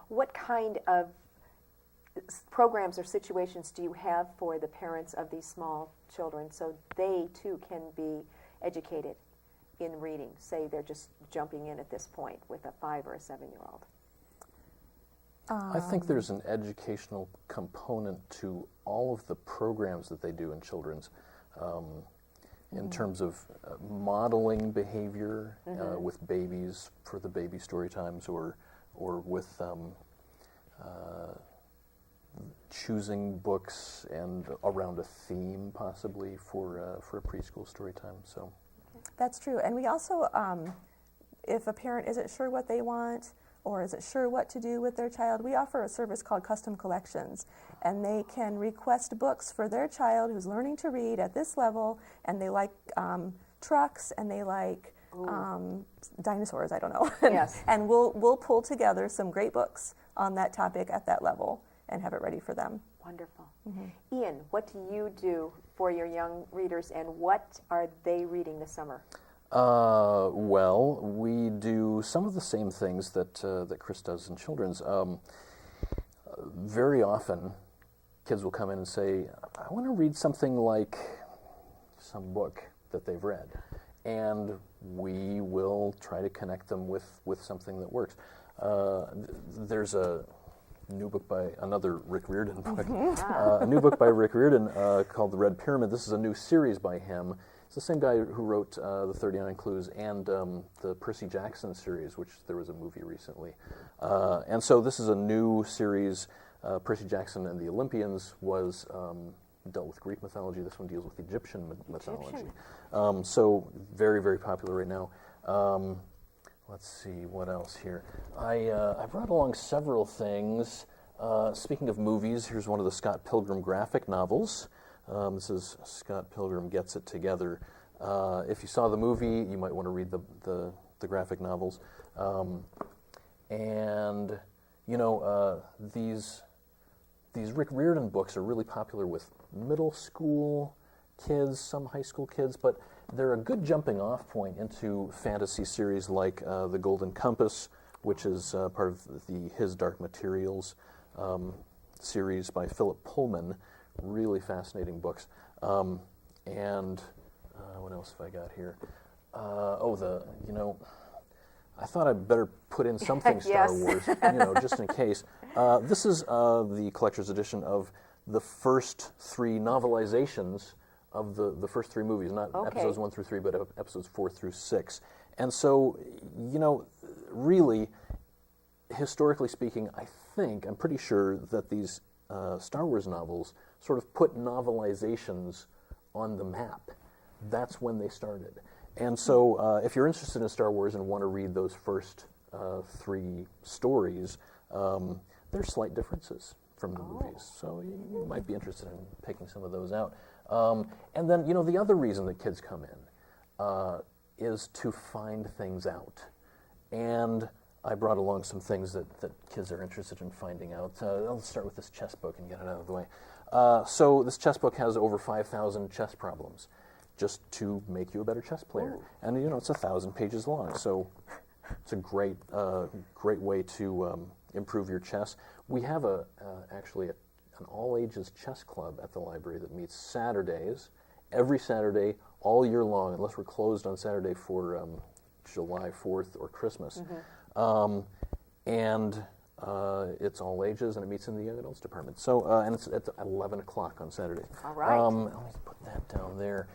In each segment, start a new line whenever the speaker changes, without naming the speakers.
what kind of programs or situations do you have for the parents of these small children so they too can be educated in reading? Say they're just jumping in at this point with a 5 or a 7-year-old.
I think there's an educational component to all of the programs that they do in children's, in terms of modeling behavior with babies for the baby story times, or with choosing books and around a theme possibly for a preschool story time. So
that's true. And we also, if a parent isn't sure what they want or isn't sure what to do with their child, we offer a service called Custom Collections, and they can request books for their child who's learning to read at this level, and they like trucks, and they like dinosaurs, I don't know.
Yes.
And we'll pull together some great books on that topic at that level and have it ready for them.
Wonderful. Ian, what do you do for your young readers, and what are they reading this summer?
Well, we do some of the same things that Chris does in children's. Very often, kids will come in and say, I want to read something like some book that they've read. And we will try to connect them with something that works. There's a new book by another Rick Riordan book, a new book by Rick Riordan called The Red Pyramid. This is a new series by him. It's the same guy who wrote the 39 Clues and the Percy Jackson series, which there was a movie recently. And so this is a new series. Percy Jackson and the Olympians was dealt with Greek mythology. This one deals with Egyptian mythology. So very, very popular right now. Let's see, what else here? I brought along several things. Speaking of movies, here's one of the Scott Pilgrim graphic novels. This is Scott Pilgrim Gets It Together. If you saw the movie, you might want to read the graphic novels. And, you know, these Rick Riordan books are really popular with middle school kids, some high school kids, but they're a good jumping off point into fantasy series like The Golden Compass, which is part of the His Dark Materials series by Philip Pullman. Really fascinating books. And what else have I got here? I thought I'd better put in something Star Wars, just in case. This is the collector's edition of the first 3 novelizations of the first 3 movies, not episodes 1 through 3, but episodes 4 through 6. And so, really, historically speaking, I'm pretty sure that these Star Wars novels sort of put novelizations on the map. That's when they started. And so if you're interested in Star Wars and want to read those first 3 stories, there's slight differences from the movies. So you might be interested in picking some of those out. And then, the other reason that kids come in is to find things out. And I brought along some things that kids are interested in finding out. I'll start with this chess book and get it out of the way. So this chess book has over 5,000 chess problems, just to make you a better chess player.
Ooh.
And it's 1,000 pages long, so it's a great way to improve your chess. We have actually an all-ages chess club at the library that meets Saturdays, every Saturday, all year long, unless we're closed on Saturday for July 4th or Christmas. And it's all ages, and it meets in the young adults department. So, and it's at 11 o'clock on Saturday.
All right.
Let me put that down there.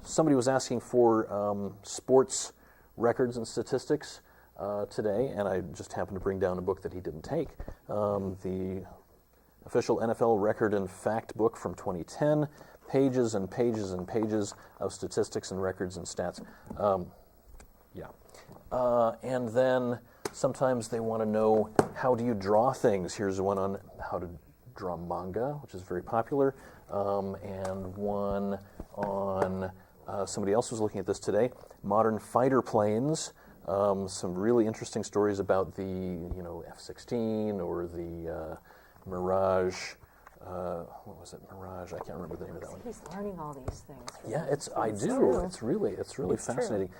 Somebody was asking for sports records and statistics today, and I just happened to bring down a book that he didn't take. The official NFL record and fact book from 2010, pages and pages and pages of statistics and records and stats. And then sometimes they want to know, how do you draw things? Here's one on how to draw manga, which is very popular, and one on, somebody else was looking at this today, modern fighter planes, some really interesting stories about the F-16 or the Mirage what was it, Mirage? I can't remember the name of that one.
He's learning all these things.
Yeah, I do.
true.
It's really
It's
fascinating.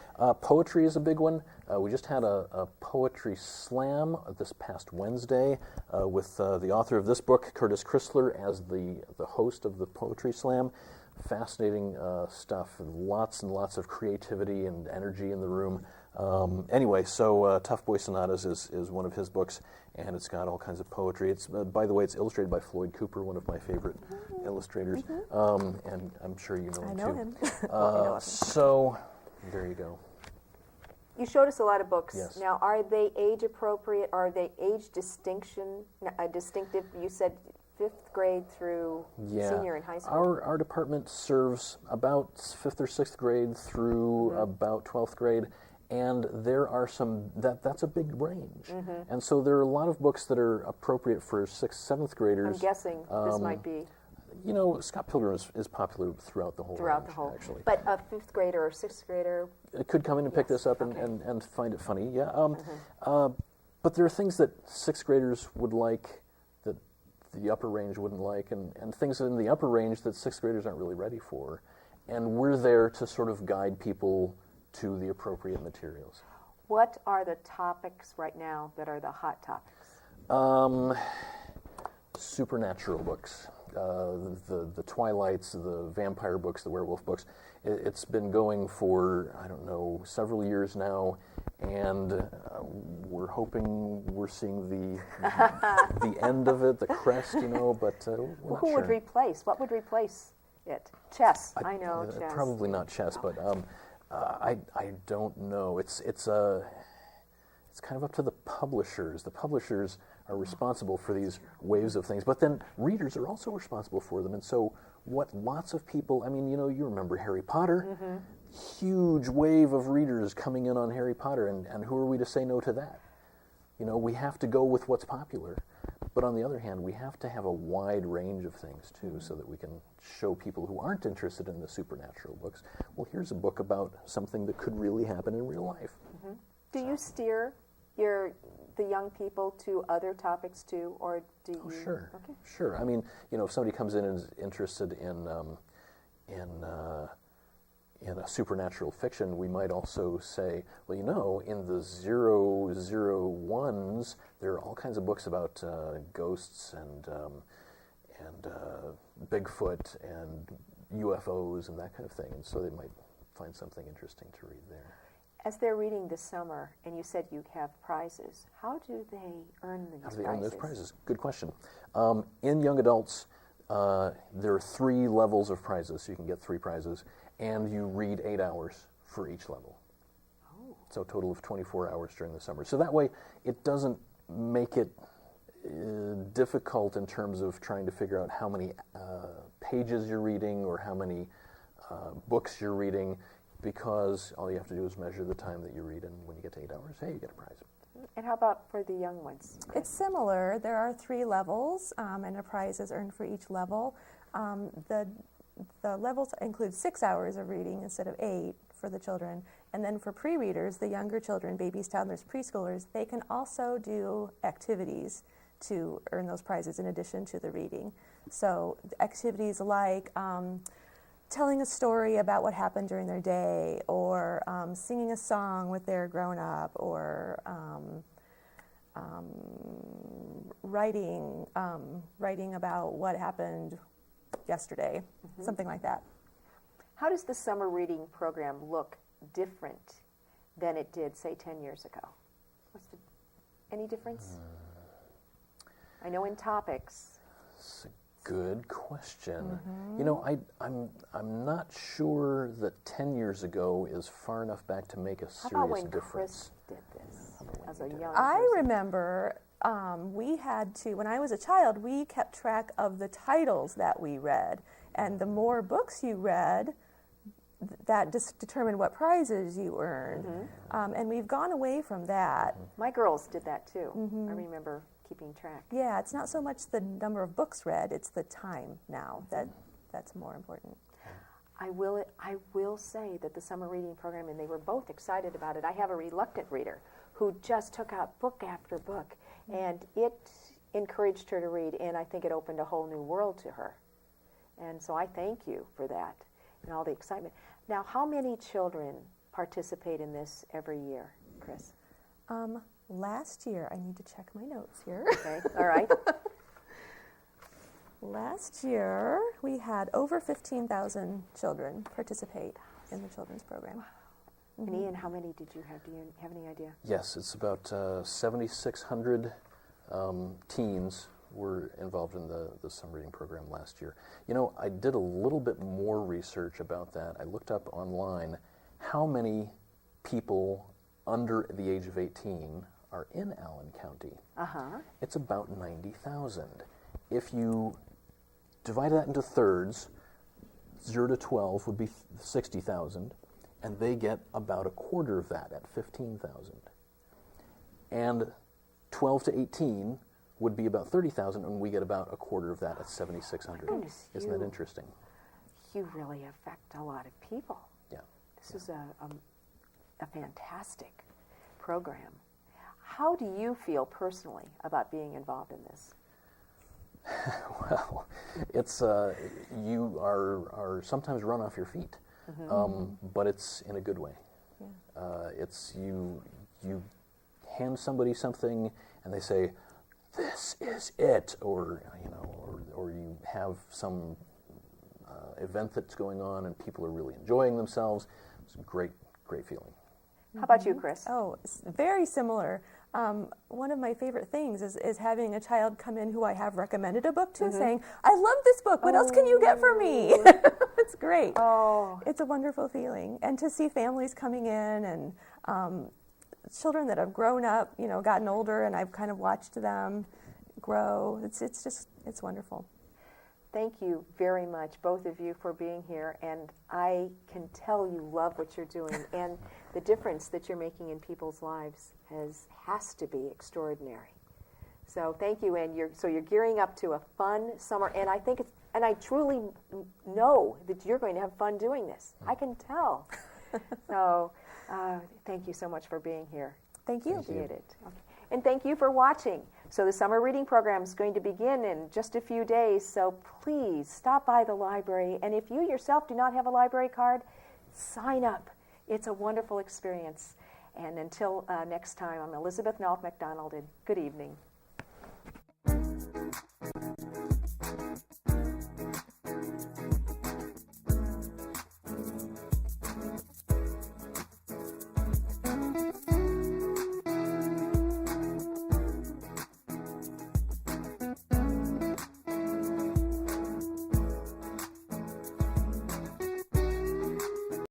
Poetry is a big one. We just had a poetry slam this past Wednesday with the author of this book, Curtis Chrysler, as the host of the poetry slam. Fascinating stuff. Lots and lots of creativity and energy in the room. Anyway, so Tough Boy Sonatas is one of his books, and it's got all kinds of poetry. It's by the way, it's illustrated by Floyd Cooper, one of my favorite illustrators, and I'm sure you know him too.
I know him.
So there you go.
You showed us a lot of books.
Yes.
Now, are they age appropriate? Are they age distinctive? You said 5th grade through senior in high school.
Our department serves about 5th or 6th grade through about 12th grade, and there are some that's a big range. And so there are a lot of books that are appropriate for 6th, 7th graders.
I'm guessing this might be
You know, Scott Pilgrim is popular throughout the whole range, actually.
But a 5th grader or 6th grader
It could come in and pick this up and find it funny, yeah. But there are things that 6th graders would like that the upper range wouldn't like, and things in the upper range that 6th graders aren't really ready for. And we're there to sort of guide people to the appropriate materials.
What are the topics right now that are the hot topics?
Supernatural books, the Twilights, the vampire books, the werewolf books. It's been going for, I don't know, several years now, and we're hoping we're seeing the end of it, the crest, you know, but we're not
Who
sure.
would replace? What would replace it? Chess. I know chess.
Probably not chess, but I don't know. It's kind of up to the publishers. The publishers are responsible for these waves of things, but then readers are also responsible for them. And so what lots of people, I mean, you know, you remember Harry Potter, huge wave of readers coming in on Harry Potter, and who are we to say no to that? You know, we have to go with what's popular. But on the other hand, we have to have a wide range of things, too, so that we can show people who aren't interested in the supernatural books, well, here's a book about something that could really happen in real life.
Do you steer the young people to other topics, too, or do you?
Oh, sure.
Okay.
Sure. I mean, you know, if somebody comes in and is interested in a supernatural fiction, we might also say, well, you know, in the 001s, there are all kinds of books about ghosts and Bigfoot and UFOs and that kind of thing, and so they might find something interesting to read there.
As they're reading this summer, and you said you have prizes, how do they earn these
How do
prizes?
they earn those prizes? Good question. In young adults, there are 3 levels of prizes, so you can get 3 prizes, and you read 8 hours for each level.
Oh.
So a total of 24 hours during the summer. So that way, it doesn't make it difficult in terms of trying to figure out how many pages you're reading or how many books you're reading, because all you have to do is measure the time that you read, and when you get to 8 hours, hey, you get a prize.
And how about for the young ones?
It's similar. There are 3 levels, and a prize is earned for each level. The levels include 6 hours of reading instead of 8 for the children. And then for pre-readers, the younger children, babies, toddlers, preschoolers, they can also do activities to earn those prizes in addition to the reading. So activities like telling a story about what happened during their day, or singing a song with their grown-up, or writing about what happened yesterday, something like that.
How does the summer reading program look different than it did, say, 10 years ago? Any difference? I know in topics.
It's a good question. You know, I'm not sure that 10 years ago is far enough back to make a
How about
serious
when
difference.
Chris did this as a young
I
person?
remember we had to, when I was a child, we kept track of the titles that we read. And the more books you read, that just determined what prizes you earned. And we've gone away from that.
My girls did that too. I remember keeping track.
Yeah, it's not so much the number of books read, it's the time now that's more important.
I will say that the summer reading program, and they were both excited about it. I have a reluctant reader who just took out book after book, and encouraged her to read, and I think it opened a whole new world to her. And so I thank you for that and all the excitement. Now, how many children participate in this every year, Chris?
Last year, I need to check my notes here.
Okay, all right.
Last year, we had over 15,000 children participate in the children's program.
And Ian, how many did you have? Do you have any idea?
Yes, it's about 7,600 teens were involved in the summer reading program last year. You know, I did a little bit more research about that. I looked up online how many people under the age of 18 are in Allen County. It's about 90,000. If you divide that into thirds, 0 to 12 would be 60,000, and they get about a quarter of that at 15,000. And 12 to 18 would be about 30,000, and we get about a quarter of that at 7,600. Isn't that interesting?
You really affect a lot of people.
Yeah.
This is a fantastic program. How do you feel personally about being involved in this?
Well, it's you are sometimes run off your feet, but it's in a good way.
Yeah.
It's you hand somebody something and they say, "This is it," or or you have some event that's going on and people are really enjoying themselves. It's a great feeling.
How about you, Chris?
Oh, it's very similar. One of my favorite things is having a child come in who I have recommended a book to, saying, "I love this book. What else can you get for me?" It's great.
Oh.
It's a wonderful feeling. And to see families coming in and children that have grown up, gotten older, and I've kind of watched them grow. It's wonderful.
Thank you very much, both of you, for being here. And I can tell you love what you're doing. And the difference that you're making in people's lives has to be extraordinary. So thank you. And you're gearing up to a fun summer. And I truly know that you're going to have fun doing this. I can tell. So thank you so much for being here.
Thank you.
Appreciate it. Okay. And thank you for watching. So the summer reading program is going to begin in just a few days, so please stop by the library. And if you yourself do not have a library card, sign up. It's a wonderful experience. And until next time, I'm Elizabeth Nolf MacDonald, and good evening.